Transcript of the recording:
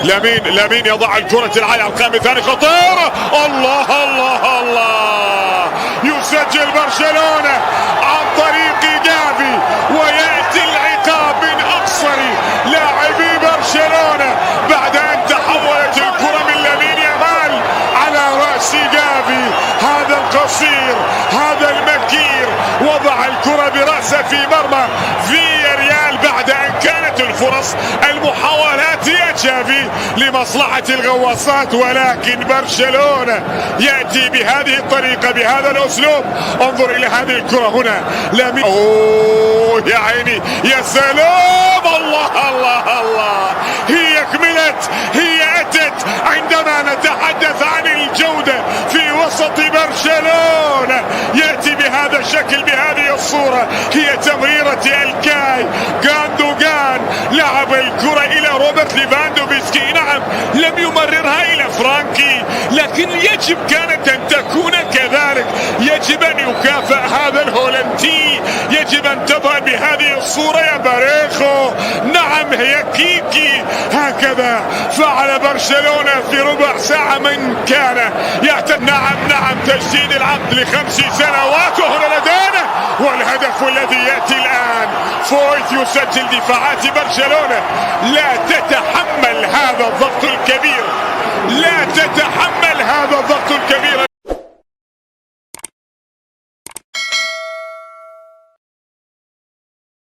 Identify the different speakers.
Speaker 1: لامين يضع الكرة العالية على القائم الثاني، خطيرة. الله الله الله، يسجل برشلونة عن طريق جافي، ويأتي العقاب من أقصر لاعبي برشلونة بعد أن تحولت الكرة من لامين يامال على رأس جافي. هذا القصير، هذا المكير، وضع الكرة برأسه في مرمى فياريال بعد أن كانت الفرص المحاولات يا جافي لمصلحة الغواصات، ولكن برشلونة يأتي بهذه الطريقة بهذا الأسلوب. انظر إلى هذه الكرة هنا، لامين، أوه يا عيني، يا سلام، الله الله الله، هي كملت، هي أتت عندما نتحدث عن الجودة في وسط برشلونة. يأتي بهذا الشكل بهذه الصورة، هي تمريرة الكاي غاندوغان، لعب الكرة إلى روبرت ليفاندوفسكي، نعم لم يمررها إلى فرانكي، لكن يجب كانت أن تكون كذلك، يجب أن يكافئ هذا الهولندي، يجب أن تظهر بهذه الصورة يا باريخو. نعم هي كيكي، هكذا فعل برشلونة في ربع ساعة من كان يعتد. نعم تجديد العقد ل5 سنوات، وهنا لدينا والهدف الذي يأتي الآن. فويت يسجل، دفاعات برشلونة لا تتحمل هذا الضغط الكبير، لا تتحمل هذا الضغط الكبير